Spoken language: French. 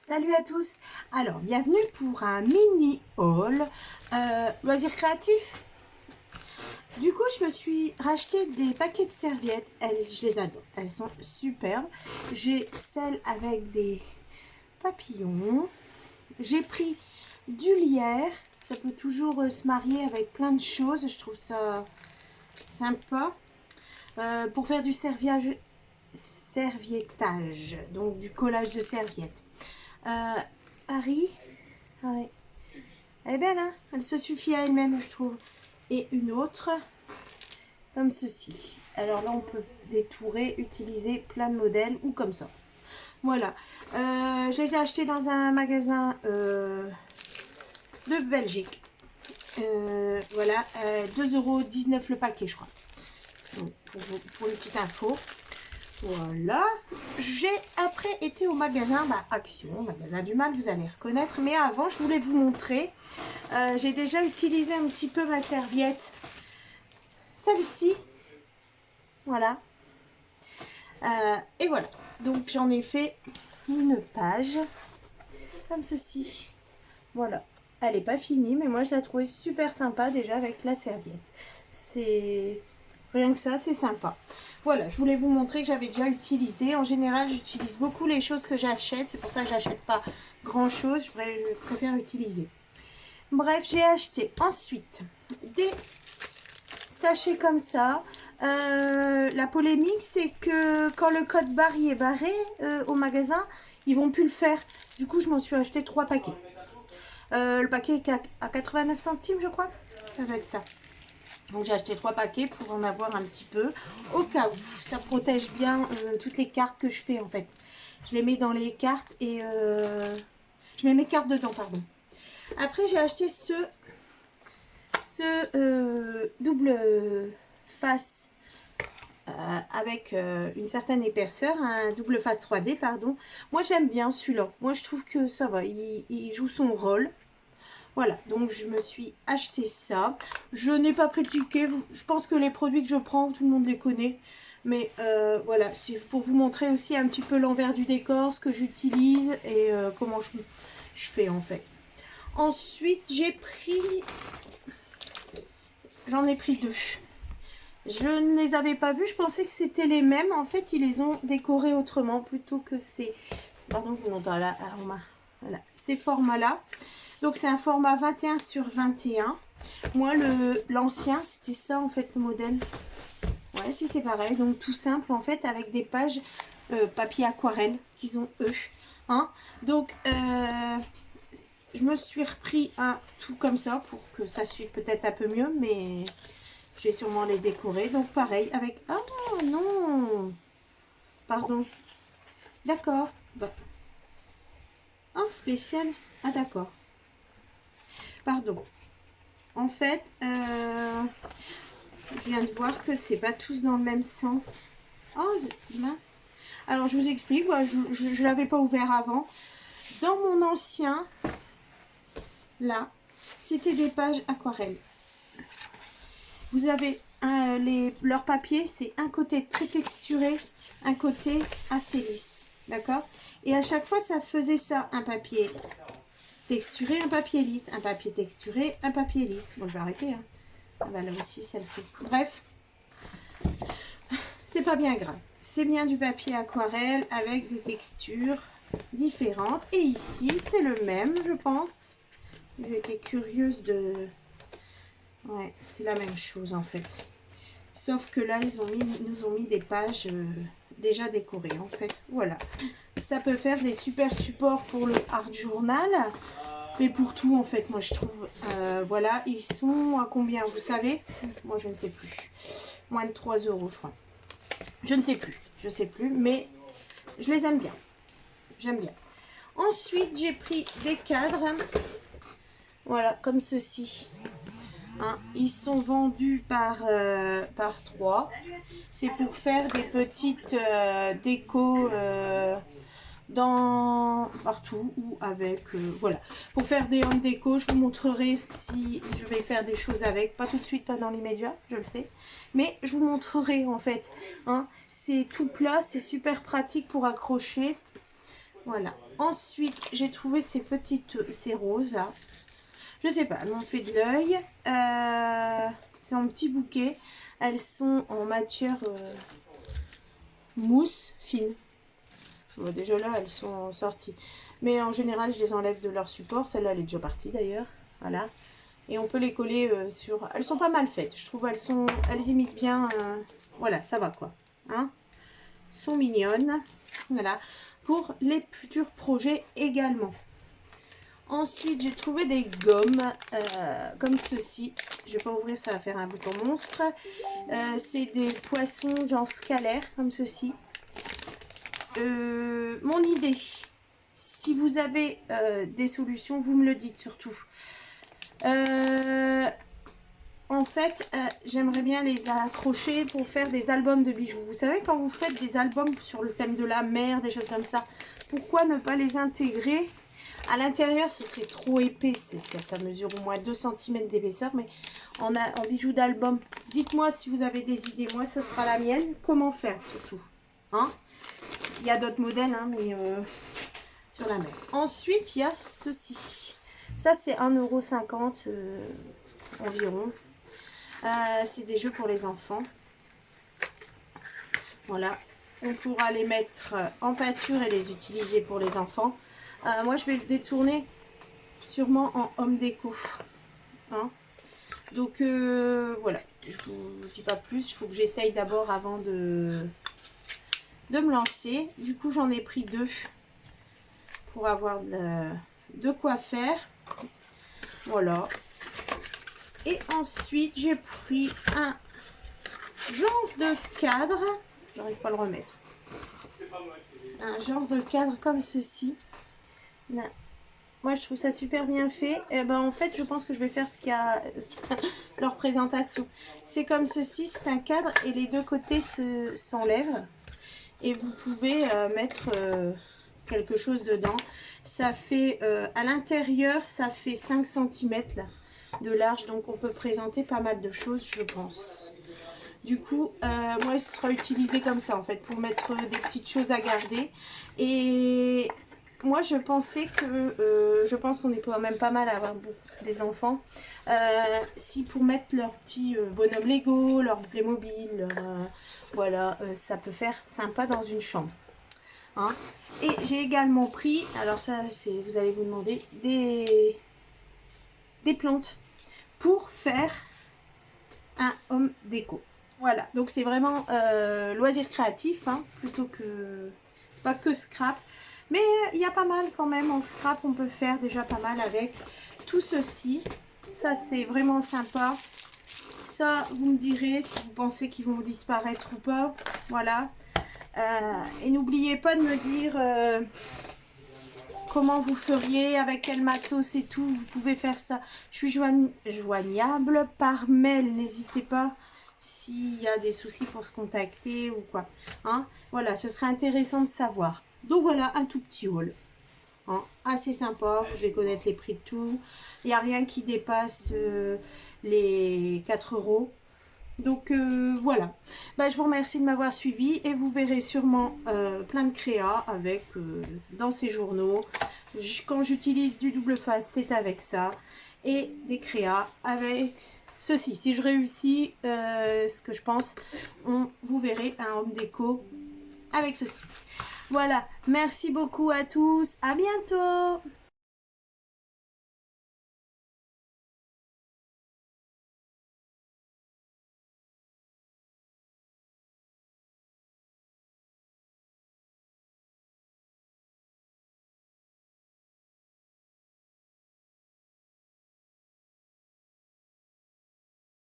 Salut à tous. Alors, bienvenue pour un mini haul loisirs créatifs. Du coup, je me suis racheté des paquets de serviettes. Je les adore. Elles sont superbes. J'ai celles avec des papillons. J'ai pris du lierre. Ça peut toujours se marier avec plein de choses. Je trouve ça sympa. Pour faire du serviettage, donc du collage de serviettes. Harry, ouais. Elle est belle, hein? Elle se suffit à elle-même, je trouve. Et une autre, comme ceci. Alors là, on peut détourer, utiliser plein de modèles ou comme ça. Voilà. Je les ai achetés dans un magasin de Belgique. Voilà, 2,19 € le paquet, je crois. Donc, pour une petite info. Voilà, j'ai après été au magasin Action, magasin du mal, vous allez reconnaître. Mais avant, je voulais vous montrer, j'ai déjà utilisé un petit peu ma serviette, celle-ci, voilà. Et voilà, donc j'en ai fait une page, comme ceci, voilà. Elle n'est pas finie, mais moi je la trouvais super sympa déjà avec la serviette. C'est... Rien que ça, c'est sympa. Voilà, je voulais vous montrer que j'avais déjà utilisé. En général, j'utilise beaucoup les choses que j'achète. C'est pour ça que j'achète pas grand-chose. Je préfère utiliser. Bref, j'ai acheté ensuite des sachets comme ça. La polémique, c'est que quand le code barre est barré au magasin, ils vont plus le faire. Du coup, je m'en suis acheté 3 paquets. Le paquet est à 89 centimes, je crois. Ça doit être ça. Donc j'ai acheté 3 paquets pour en avoir un petit peu, au cas où. Ça protège bien toutes les cartes que je fais en fait. Je les mets dans les cartes et je mets mes cartes dedans, pardon. Après j'ai acheté ce double face avec une certaine épaisseur, un double face 3D, pardon. Moi j'aime bien celui-là. Moi je trouve que ça va, il joue son rôle. Voilà, donc je me suis acheté ça. Je n'ai pas pris de ticket. Je pense que les produits que je prends, tout le monde les connaît. Mais voilà, c'est pour vous montrer aussi un petit peu l'envers du décor, ce que j'utilise et comment je fais en fait. Ensuite, j'en ai pris 2. Je ne les avais pas vus, je pensais que c'était les mêmes. En fait, ils les ont décorés autrement plutôt que ces... Pardon, je vous montre là, voilà, ces formats-là. Donc c'est un format 21 sur 21. Moi l'ancien c'était ça en fait le modèle. Ouais, si c'est pareil, donc tout simple en fait avec des pages papier aquarelle qu'ils ont eux. Hein. Donc je me suis repris un tout comme ça pour que ça suive peut-être un peu mieux, mais je vais sûrement les décorer. Donc pareil avec... Ah non, pardon. D'accord. Ah, spécial. Ah d'accord. Pardon. En fait, je viens de voir que c'est pas tous dans le même sens. Oh, mince. Alors, je vous explique. Moi, je ne l'avais pas ouvert avant. Dans mon ancien, là, c'était des pages aquarelles. Vous avez leur papier, c'est un côté très texturé, un côté assez lisse. D'accord? Et à chaque fois, ça faisait ça, un papier texturé, un papier lisse, un papier texturé, un papier lisse. Bon, je vais arrêter. Hein. Ah bah là aussi, ça le fait. Bref, c'est pas bien grave. C'est bien du papier aquarelle avec des textures différentes. Et ici, c'est le même, je pense. J'étais curieuse de... Ouais, c'est la même chose en fait. Sauf que là, ils nous ont mis des pages déjà décorées en fait. Voilà. Ça peut faire des super supports pour le art journal. Mais pour tout en fait, moi je trouve. Voilà, ils sont à combien vous savez? Moi je ne sais plus. Moins de 3 € je crois. Je ne sais plus. Je sais plus. Mais je les aime bien. J'aime bien. Ensuite, j'ai pris des cadres. Voilà, comme ceci. Hein, ils sont vendus par 3. C'est pour faire des petites décos partout ou avec voilà, pour faire des home déco. Je vous montrerai si je vais faire des choses avec, pas tout de suite, pas dans l'immédiat, je le sais, mais je vous montrerai en fait. Hein, c'est tout plat, c'est super pratique pour accrocher. Voilà. Ensuite, j'ai trouvé ces roses là. Je sais pas, elles m'ont fait de l'œil. C'est un petit bouquet. Elles sont en matière mousse fine. Bon, déjà là, elles sont sorties. Mais en général, je les enlève de leur support. Celle-là, elle est déjà partie d'ailleurs. Voilà. Et on peut les coller sur... Elles sont pas mal faites. Je trouve elles imitent bien... Voilà, ça va quoi. Hein, sont mignonnes. Voilà. Pour les futurs projets également. Ensuite, j'ai trouvé des gommes comme ceci. Je vais pas ouvrir, ça va faire un bouton monstre. C'est des poissons genre scalaires comme ceci. Mon idée, si vous avez des solutions, vous me le dites surtout. En fait, j'aimerais bien les accrocher pour faire des albums de bijoux. Vous savez, quand vous faites des albums sur le thème de la mer, des choses comme ça, pourquoi ne pas les intégrer à l'intérieur? Ce serait trop épais, ça mesure au moins 2 cm d'épaisseur, mais en bijoux d'album. Dites-moi si vous avez des idées, moi ce sera la mienne. Comment faire surtout, hein? Il y a d'autres modèles, hein, mais sur la mer. Ensuite, il y a ceci. Ça, c'est 1,50 € environ. C'est des jeux pour les enfants. Voilà. On pourra les mettre en peinture et les utiliser pour les enfants. Moi, je vais le détourner sûrement en homme déco. Hein, donc, voilà. Je vous dis pas plus. Il faut que j'essaye d'abord avant de me lancer. Du coup, j'en ai pris 2 pour avoir de quoi faire. Voilà. Et ensuite, j'ai pris un genre de cadre. J'arrive pas à le remettre. Un genre de cadre comme ceci. Là. Moi, je trouve ça super bien fait. Et ben, en fait, je pense que je vais faire ce qu'il y a leur présentation. C'est comme ceci, c'est un cadre et les deux côtés s'enlèvent. Et vous pouvez mettre quelque chose dedans. Ça fait, à l'intérieur, ça fait 5 cm là, de large. Donc, on peut présenter pas mal de choses, je pense. Du coup, moi, ce sera utilisé comme ça, en fait, pour mettre des petites choses à garder. Et moi, je pensais que, je pense qu'on est quand même pas mal à avoir des enfants. Si pour mettre leur petit bonhomme Lego, leur Playmobil, voilà, ça peut faire sympa dans une chambre. Hein. Et j'ai également pris, alors ça, vous allez vous demander, des plantes pour faire un home déco. Voilà, donc c'est vraiment loisir créatif, hein, plutôt que... C'est pas que scrap. Mais il y a pas mal quand même en scrap, on peut faire déjà pas mal avec tout ceci. Ça, c'est vraiment sympa. Ça, vous me direz si vous pensez qu'ils vont disparaître ou pas. Voilà. Et n'oubliez pas de me dire comment vous feriez, avec quel matos et tout. Vous pouvez faire ça. Je suis joignable par mail, n'hésitez pas. S'il y a des soucis pour se contacter ou quoi. Hein, voilà, ce serait intéressant de savoir. Donc voilà, un tout petit haul. Hein, assez sympa, vous devez connaître les prix de tout. Il n'y a rien qui dépasse les 4 €. Donc voilà. Bah, je vous remercie de m'avoir suivi et vous verrez sûrement plein de créas avec dans ces journaux. Quand j'utilise du double face, c'est avec ça. Et des créas avec... ceci, si je réussis ce que je pense, vous verrez un home déco avec ceci. Voilà, merci beaucoup à tous, à bientôt.